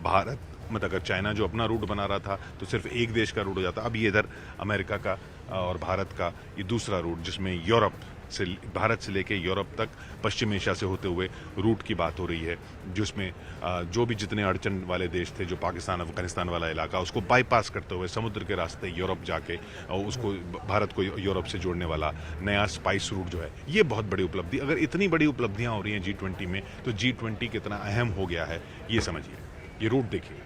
भारत मतलब अगर चाइना जो अपना रूट बना रहा था तो सिर्फ एक देश का रूट हो जाता। अब ये इधर अमेरिका का और भारत का ये दूसरा रूट, जिसमें यूरोप से, भारत से लेके यूरोप तक पश्चिम एशिया से होते हुए रूट की बात हो रही है, जिसमें जो भी जितने अड़चन वाले देश थे, जो पाकिस्तान अफगानिस्तान वाला इलाका, उसको बाईपास करते हुए समुद्र के रास्ते यूरोप जाके और उसको भारत को यूरोप से जोड़ने वाला नया स्पाइस रूट जो है, ये बहुत बड़ी उपलब्धि। अगर इतनी बड़ी उपलब्धियां हो रही हैं G20 में, तो G20 कितना अहम हो गया है ये समझिए, ये रूट देखिए।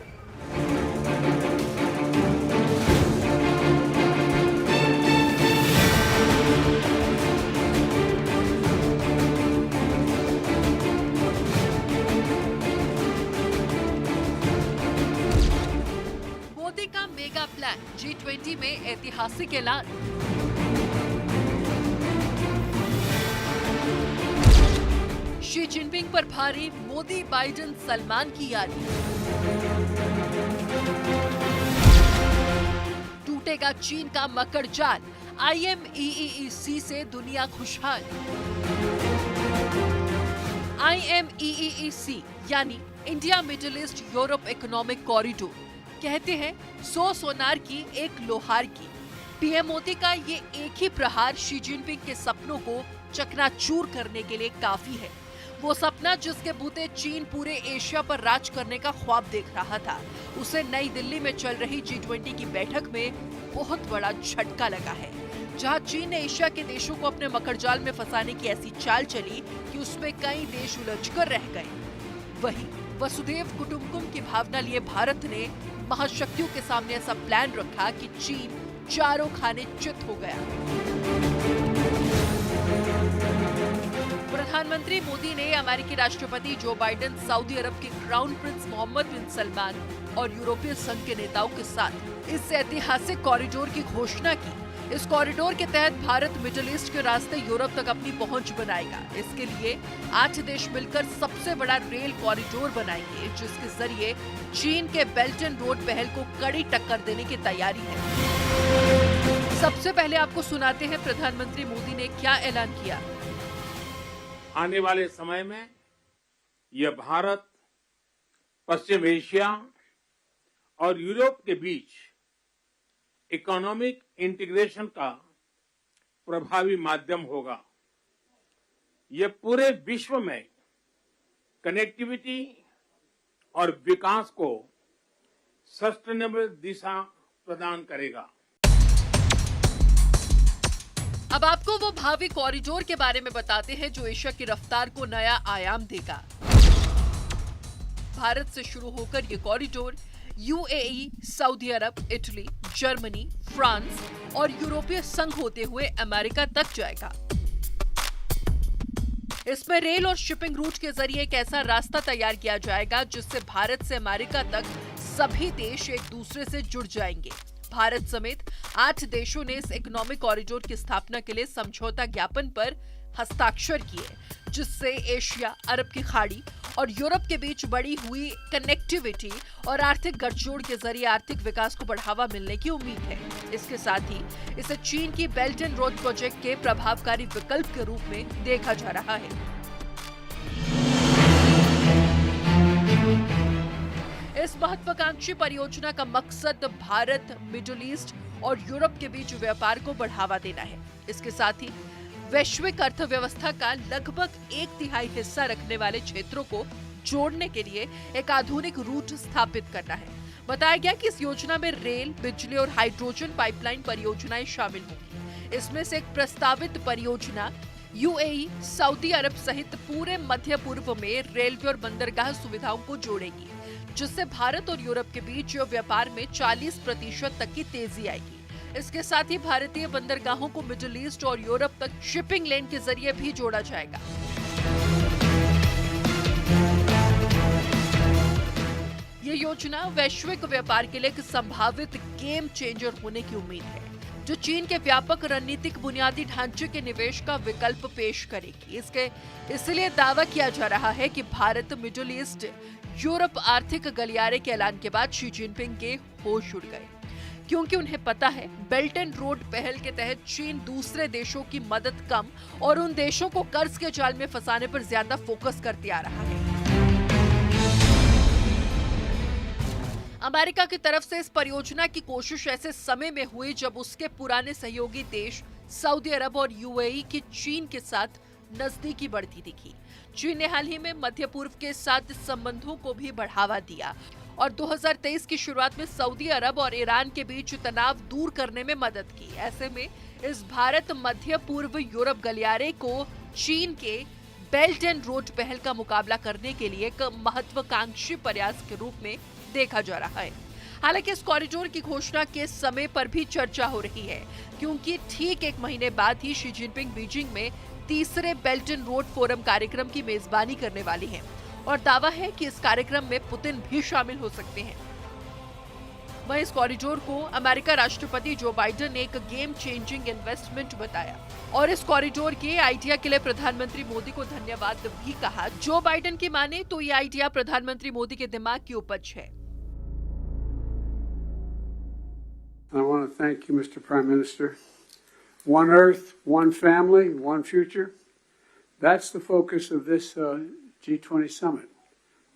मोदी का मेगा प्लान, G20 में ऐतिहासिक ऐलान। शी जिनपिंग पर भारी मोदी बाइडेन सलमान की यारी। टूटेगा चीन का मकर जाल, IMEEEC से दुनिया खुशहाल। IMEEEC यानी India middle east Europe economic corridor, कहते हैं 100 सोनार की एक लोहार की। पीएम मोदी का ये एक ही प्रहार शी जिनपिंग के सपनों को चकनाचूर करने के लिए काफी है। वो सपना जिसके बूते चीन पूरे एशिया पर राज करने का ख्वाब देख रहा था, उसे नई दिल्ली में चल रही G20 की बैठक में बहुत बड़ा झटका लगा है, जहां चीन ने एशिया के देशों को अपने मकड़जाल में फंसाने की ऐसी चाल चली कि उसमें कई देश उलझकर रह गए। वहीं वसुधैव कुटुंबकम की भावना लिए भारत ने महाशक्तियों के सामने ऐसा प्लान रखा कि चीन चारों खाने चित हो गया। प्रधानमंत्री मोदी ने अमेरिकी राष्ट्रपति जो बाइडेन, सऊदी अरब के क्राउन प्रिंस मोहम्मद बिन सलमान और यूरोपीय संघ के नेताओं के साथ इस ऐतिहासिक कॉरिडोर की घोषणा की। इस कॉरिडोर के तहत भारत मिडिल ईस्ट के रास्ते यूरोप तक अपनी पहुंच बनाएगा। इसके लिए 8 देश मिलकर सबसे बड़ा रेल कॉरिडोर बनाएंगे, जिसके जरिए चीन के बेल्ट एंड रोड पहल को कड़ी टक्कर देने की तैयारी है। सबसे पहले आपको सुनाते हैं प्रधानमंत्री मोदी ने क्या ऐलान किया। आने वाले समय में यह भारत, पश्चिम एशिया और यूरोप के बीच इकोनॉमिक इंटीग्रेशन का प्रभावी माध्यम होगा। यह पूरे विश्व में कनेक्टिविटी और विकास को सस्टेनेबल दिशा प्रदान करेगा। अब आपको वो भावी कॉरिडोर के बारे में बताते हैं जो एशिया की रफ्तार को नया आयाम देगा। भारत से शुरू होकर ये कॉरिडोर UAE, सऊदी अरब, इटली, जर्मनी, फ्रांस और यूरोपीय संघ होते हुए अमेरिका तक जाएगा। इसमें रेल और शिपिंग रूट के जरिए एक ऐसा रास्ता तैयार किया जाएगा जिससे भारत से अमेरिका तक सभी देश एक दूसरे से जुड़ जाएंगे। भारत समेत 8 देशों ने इस इकोनॉमिक कॉरिडोर की स्थापना के लिए समझौता ज्ञापन पर हस्ताक्षर किए, जिससे एशिया, अरब की खाड़ी और यूरोप के बीच बढ़ी हुई कनेक्टिविटी और आर्थिक गठजोड़ के जरिए आर्थिक विकास को बढ़ावा मिलने की उम्मीद है। इसके साथ ही इसे चीन की बेल्ट एंड रोड प्रोजेक्ट के प्रभावकारी विकल्प के रूप में देखा जा रहा है। इस महत्वाकांक्षी परियोजना का मकसद भारत, मिडिल ईस्ट और यूरोप के बीच व्यापार को बढ़ावा देना है। इसके साथ ही वैश्विक अर्थव्यवस्था का लगभग 1/3 हिस्सा रखने वाले क्षेत्रों को जोड़ने के लिए एक आधुनिक रूट स्थापित करना है। बताया गया कि इस योजना में रेल, बिजली और हाइड्रोजन पाइपलाइन परियोजनाएं शामिल होंगी। इसमें से एक प्रस्तावित परियोजना UAE, सऊदी अरब सहित पूरे मध्य पूर्व में रेलवे और बंदरगाह सुविधाओं को जोड़ेगी, जिससे भारत और यूरोप के बीच व्यापार में 40% तक की तेजी आएगी। इसके साथ ही भारतीय बंदरगाहों को मिडिल ईस्ट और यूरोप तक शिपिंग लेन के जरिए भी जोड़ा जाएगा। ये योजना वैश्विक व्यापार के लिए एक संभावित गेम चेंजर होने की उम्मीद है, जो चीन के व्यापक रणनीतिक बुनियादी ढांचे के निवेश का विकल्प पेश करेगी। इसलिए दावा किया जा रहा है कि भारत, मिडिल ईस्ट, यूरोप आर्थिक गलियारे के ऐलान के बाद शी जिनपिंग के होश उड़ गए, क्योंकि उन्हें पता है बेल्ट एंड रोड पहल के तहत चीन दूसरे देशों की मदद कम और उन देशों को कर्ज के जाल में फंसाने पर ज्यादा फोकस करते आ रहा है। अमेरिका की तरफ से इस परियोजना की कोशिश ऐसे समय में हुई जब उसके पुराने सहयोगी देश सऊदी अरब और यूएई की चीन के साथ नजदीकी बढ़ती दिखी। चीन ने हाल ही में मध्य पूर्व के साथ संबंधों को भी बढ़ावा दिया और 2023 की शुरुआत में सऊदी अरब और ईरान के बीच तनाव दूर करने में मदद की। ऐसे में इस भारत मध्य पूर्व यूरोप गलियारे को चीन के बेल्ट एंड रोड पहल का मुकाबला करने के लिए एक महत्वाकांक्षी प्रयास के रूप में देखा जा रहा है। हालांकि इस कॉरिडोर की घोषणा के समय पर भी चर्चा हो रही है, क्योंकि ठीक एक महीने बाद ही शी जिनपिंग बीजिंग में तीसरे बेल्ट एंड रोड फोरम कार्यक्रम की मेजबानी करने वाली हैं और दावा है कि इस कार्यक्रम में पुतिन भी शामिल हो सकते हैं। वहीं इस कॉरिडोर को अमेरिका राष्ट्रपति जो बाइडेन ने एक गेम चेंजिंग इन्वेस्टमेंट बताया और इस कॉरिडोर के आइडिया के लिए प्रधानमंत्री मोदी को धन्यवाद भी कहा। जो बाइडेन की माने तो ये आइडिया प्रधानमंत्री मोदी के दिमाग की उपज है। I want to thank you, Mr. Prime Minister. One Earth, one family, one future. That's the focus of this G20 summit.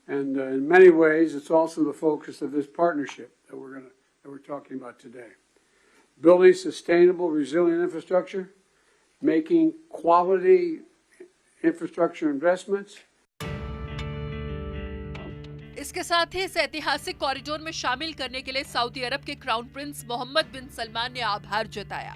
And in many ways, it's also the focus of this partnership that we're talking about today. Building sustainable, resilient infrastructure, making quality infrastructure investments. इसके साथ ही इस ऐतिहासिक corridor में शामिल करने के लिए Saudi अरब के क्राउन प्रिंस मोहम्मद बिन सलमान ने आभार जताया।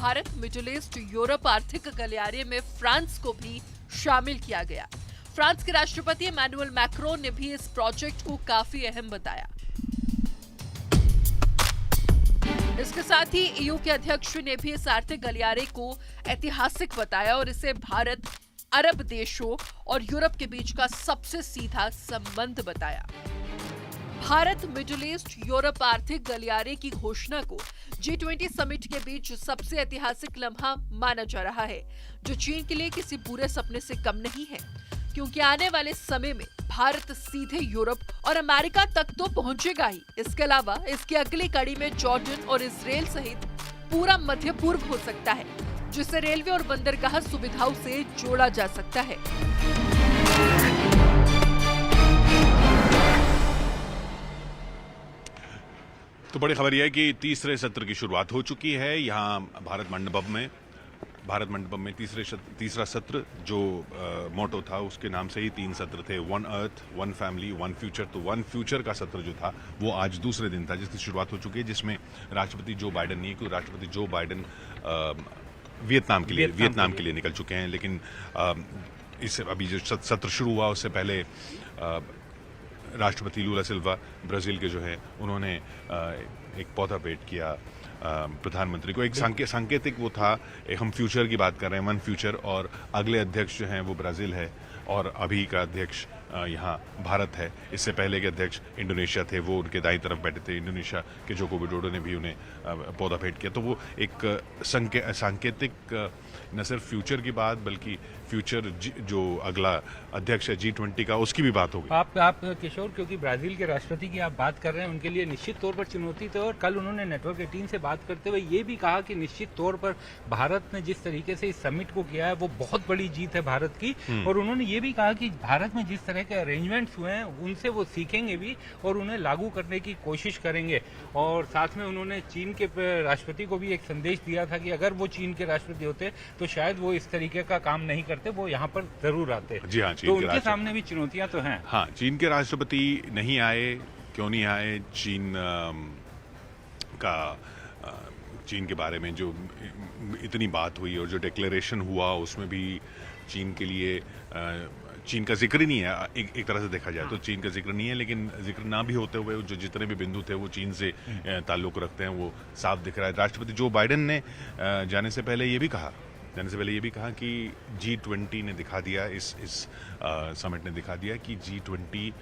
भारत मिडिल ईस्ट यूरोप आर्थिक गलियारे में फ्रांस को भी शामिल किया गया। फ्रांस के राष्ट्रपति इमैनुअल मैक्रोन ने भी इस प्रोजेक्ट को काफी अहम बताया। इसके साथ ही ईयू के अध्यक्ष ने भी इस आर्थिक गलियारे को ऐतिहासिक बताया और इसे भारत, अरब देशों और यूरोप के बीच का सबसे सीधा संबंध बताया। भारत मिडिल ईस्ट यूरोप आर्थिक गलियारे की घोषणा को G20 समिट के बीच सबसे ऐतिहासिक लम्हा माना जा रहा है, जो चीन के लिए किसी पूरे सपने से कम नहीं है, क्योंकि आने वाले समय में भारत सीधे यूरोप और अमेरिका तक तो पहुंचेगा ही। इसके अलावा इसकी अगली कड़ी में जॉर्डन और इजराइल सहित पूरा मध्य पूर्व हो सकता है, जिसे रेलवे और बंदरगाह सुविधाओं से जोड़ा जा सकता है। तो बड़ी खबर यह है कि तीसरे सत्र की शुरुआत हो चुकी है। यहाँ भारत मंडपम में तीसरा सत्र जो मोटो था उसके नाम से ही 3 सत्र थे, one earth, one family, one future. तो वन फ्यूचर का सत्र जो था वो आज दूसरे दिन था, जिसकी शुरुआत हो चुकी है, जिसमें राष्ट्रपति जो बाइडेन नहीं, क्योंकि राष्ट्रपति जो बाइडेन वियतनाम के लिए निकल चुके हैं। लेकिन इससे अभी जो सत्र शुरू हुआ उससे पहले राष्ट्रपति लूला सिल्वा ब्राजील के जो हैं उन्होंने एक पौधा भेंट किया प्रधानमंत्री को। एक सांकेतिक वो था, हम फ्यूचर की बात कर रहे हैं, वन फ्यूचर, और अगले अध्यक्ष जो हैं वो ब्राजील है और अभी का अध्यक्ष यहाँ भारत है। इससे पहले के अध्यक्ष इंडोनेशिया थे, वो उनके दाईं तरफ बैठे थे। इंडोनेशिया के जोको विडोडो ने भी उन्हें पौधा भेंट किया। तो वो एक सांकेतिक न सिर्फ फ्यूचर की बात बल्कि फ्यूचर जो अगला अध्यक्ष है G20 का, उसकी भी बात होगी। आप किशोर, क्योंकि ब्राजील के राष्ट्रपति की आप बात कर रहे हैं, उनके लिए निश्चित तौर पर चुनौती थी और कल उन्होंने नेटवर्क 18 से बात करते हुए ये भी कहा कि निश्चित तौर पर भारत ने जिस तरीके से इस समिट को किया है वो बहुत बड़ी जीत है भारत की। और उन्होंने ये भी कहा कि भारत में जिस तरह के अरेंजमेंट्स हुए हैं उनसे वो सीखेंगे भी और उन्हें लागू करने की कोशिश करेंगे। और साथ में उन्होंने चीन के राष्ट्रपति को भी एक संदेश दिया था कि अगर वो चीन के राष्ट्रपति होते तो शायद वो इस तरीके का काम नहीं करते, वो यहाँ पर जरूर आते। जी हाँ, तो उनके सामने भी चुनौतियां तो हैं। हाँ, चीन के राष्ट्रपति नहीं आए, क्यों नहीं आए? चीन के बारे में जो इतनी बात हुई और जो डिक्लेरेशन हुआ उसमें भी चीन के लिए चीन का जिक्र नहीं है। एक तरह से देखा जाए तो चीन का जिक्र नहीं है, लेकिन जिक्र ना भी होते हुए जो जितने भी बिंदु थे वो चीन से ताल्लुक रखते हैं, वो साफ दिख रहा है। राष्ट्रपति जो बाइडेन ने जाने से पहले ये भी कहा कि G20 ने दिखा दिया, इस समिट ने दिखा दिया कि G20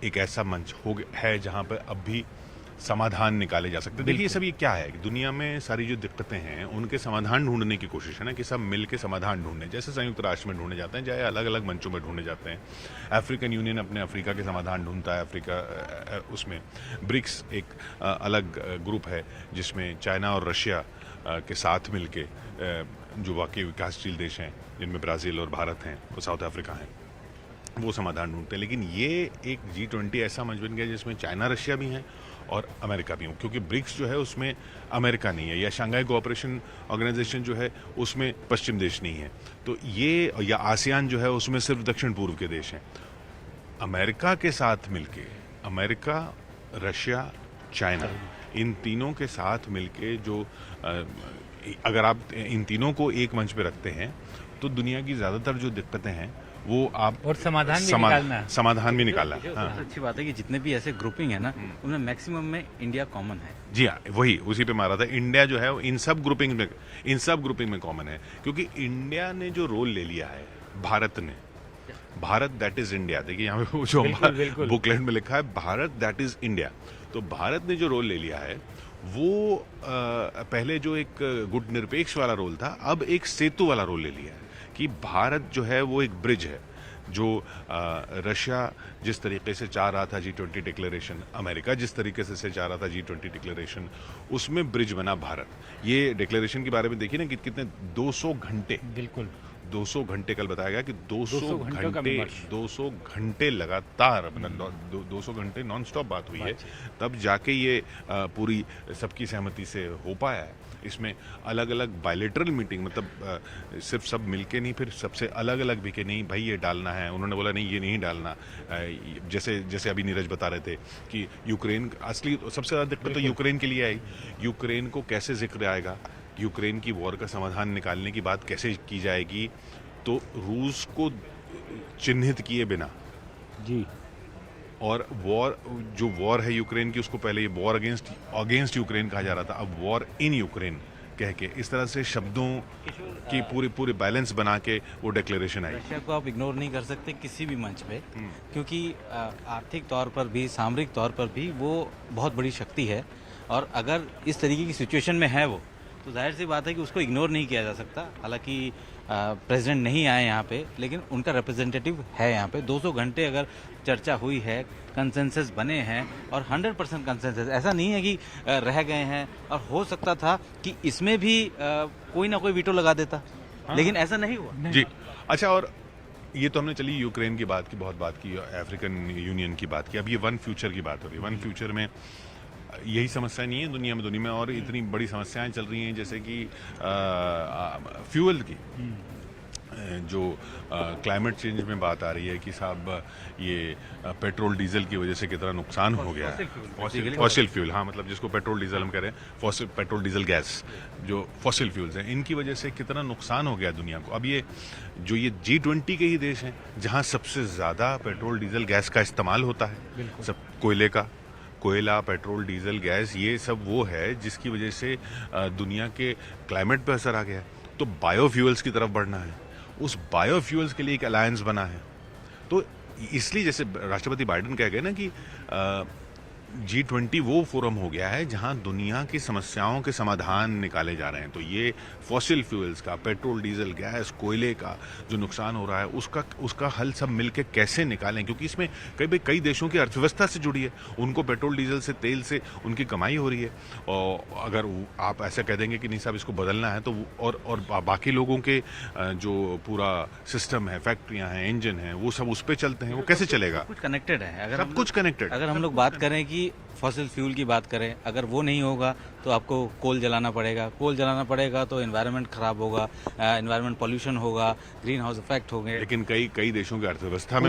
एक ऐसा मंच है जहां पर अब भी समाधान निकाले जा सकते हैं। देखिए सब ये क्या है कि दुनिया में सारी जो दिक्कतें हैं उनके समाधान ढूंढने की कोशिश है ना, कि सब मिल के समाधान ढूंढने, जैसे संयुक्त राष्ट्र में ढूंढे जाते हैं, चाहे अलग अलग मंचों में ढूंढे जाते हैं। अफ्रीकन यूनियन अपने अफ्रीका के समाधान ढूंढता है, अफ्रीका उसमें ब्रिक्स एक अलग ग्रुप है जिसमें चाइना और रशिया के साथ मिलके जो वाकई विकासशील देश हैं जिनमें ब्राज़ील और भारत हैं और साउथ अफ्रीका हैं, वो समाधान ढूंढते हैं। लेकिन ये एक G20 ऐसा मंच बन गया जिसमें चाइना रशिया भी हैं और अमेरिका भी हो, क्योंकि ब्रिक्स जो है उसमें अमेरिका नहीं है, या शंघाई कोऑपरेशन ऑर्गेनाइजेशन जो है उसमें पश्चिम देश नहीं है, तो ये, या आसियान जो है उसमें सिर्फ दक्षिण पूर्व के देश हैं। अमेरिका के साथ मिलके, अमेरिका, रशिया, चाइना, इन तीनों के साथ मिलके जो अगर आप इन तीनों को एक मंच पे रखते हैं तो दुनिया की ज़्यादातर जो दिक्कतें हैं वो आप और समाधान भी निकालना है। सबसे अच्छी बात है कि जितने भी ऐसे ग्रुपिंग है ना, उनमें मैक्सिमम में इंडिया कॉमन है। जी हाँ, वही उसी पे मारा था। इंडिया जो है इन सब ग्रुपिंग में कॉमन है, क्योंकि इंडिया ने जो रोल ले लिया है, भारत दैट इज इंडिया। देखिए यहाँ पे जो बुकलेट में लिखा है भारत दैट इज इंडिया, तो भारत ने जो रोल ले लिया है वो पहले जो एक गुट निरपेक्ष वाला रोल था, अब एक सेतु वाला रोल ले लिया है कि भारत जो है वो एक ब्रिज है। जो रशिया जिस तरीके से चाह रहा था G20 डिक्लेरेशन, अमेरिका जिस तरीके से चाह रहा था G20 डिक्लेरेशन, उसमें ब्रिज बना भारत। ये डिक्लेरेशन के बारे में देखिए ना कि कितने 200 घंटे, बिल्कुल 200 घंटे, कल बताया गया कि 200 घंटे लगातार, मतलब 200 घंटे नॉन स्टॉप बात हुई है, तब जाके ये पूरी सबकी सहमति से हो पाया है। इसमें अलग अलग बायलेटरल मीटिंग, मतलब सिर्फ सब मिलके नहीं, फिर सबसे अलग अलग भी कि नहीं भाई ये डालना है, उन्होंने बोला नहीं ये नहीं डालना। जैसे अभी नीरज बता रहे थे कि यूक्रेन, असली सबसे ज़्यादा दिक्कत तो यूक्रेन के लिए आई। यूक्रेन को कैसे जिक्र आएगा, यूक्रेन की वॉर का समाधान निकालने की बात कैसे की जाएगी, तो रूस को चिन्हित किए बिना जी, और वॉर है यूक्रेन की, उसको पहले ये वॉर अगेंस्ट यूक्रेन कहा जा रहा था, अब वॉर इन यूक्रेन कह के इस तरह से शब्दों की पूरी बैलेंस बना के वो डिक्लेरेशन आई। रशिया को आप इग्नोर नहीं कर सकते किसी भी मंच पे, क्योंकि आर्थिक तौर पर भी, सामरिक तौर पर भी वो बहुत बड़ी शक्ति है, और अगर इस तरीके की सिचुएशन में है वो, तो जाहिर सी बात है कि उसको इग्नोर नहीं किया जा सकता। हालांकि प्रेसिडेंट नहीं आए यहाँ पे, लेकिन उनका रिप्रेजेंटेटिव है यहाँ पे। 200 घंटे अगर चर्चा हुई है, कंसेंसस बने हैं, और 100% कंसेंसस, ऐसा नहीं है कि रह गए हैं, और हो सकता था कि इसमें भी कोई ना कोई वीटो लगा देता, लेकिन ऐसा नहीं हुआ जी। अच्छा, और ये तो हमने चली यूक्रेन की बात की, बहुत बात की, अफ्रीकन यूनियन की बात की, अब ये वन फ्यूचर की बात हो रही है। वन फ्यूचर में यही समस्या नहीं है दुनिया में और इतनी बड़ी समस्याएं चल रही हैं, जैसे कि फ्यूल की, जो क्लाइमेट चेंज में बात आ रही है कि साहब ये पेट्रोल डीजल की वजह से कितना नुकसान हो गया है। फॉसिल फ्यूल, हाँ, मतलब जिसको पेट्रोल डीजल हम कह रहे हैं, पेट्रोल डीजल गैस, जो फॉसिल फ्यूल्स हैं, इनकी वजह से कितना नुकसान हो गया दुनिया को। अब ये G20 के ही देश हैं जहाँ सबसे ज़्यादा पेट्रोल डीजल गैस का इस्तेमाल होता है, सब कोयला, पेट्रोल, डीजल, गैस, ये सब वो है जिसकी वजह से दुनिया के क्लाइमेट पे असर आ गया है। तो बायोफ्यूल्स की तरफ बढ़ना है, उस बायोफ्यूल्स के लिए एक अलायंस बना है। तो इसलिए जैसे राष्ट्रपति बाइडेन कह गए ना कि G20 वो फोरम हो गया है जहां दुनिया की समस्याओं के समाधान निकाले जा रहे हैं। तो ये फॉसिल फ्यूल्स का, पेट्रोल, डीजल, गैस, कोयले का जो नुकसान हो रहा है, उसका हल सब मिलके कैसे निकालें, क्योंकि इसमें कई देशों की अर्थव्यवस्था से जुड़ी है, उनको पेट्रोल, डीजल से, तेल से उनकी कमाई हो रही है। और अगर आप ऐसा कह देंगे कि नहीं साहब इसको बदलना है, तो और बाकी लोगों के जो पूरा सिस्टम है, फैक्ट्रियाँ हैं, इंजन हैं, वो सब उस पर चलते हैं, वो कैसे चलेगा? कुछ कनेक्टेड है, सब कुछ कनेक्टेड। अगर हम लोग बात करें कि फॉसिल फ्यूल की बात करें, अगर वो नहीं होगा तो आपको कोल जलाना पड़ेगा, तो एनवायरनमेंट खराब होगा, एनवायरनमेंट पॉल्यूशन होगा, ग्रीन हाउस इफेक्ट होंगे। लेकिन कई देशों की अर्थव्यवस्था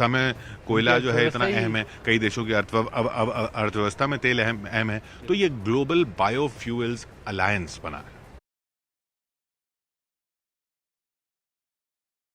में कोयला जो है इतना अहम है, कई देशों की अर्थव्यवस्था में तेल अहम है। तो ये ग्लोबल बायोफ्यूल्स अलायंस बना है।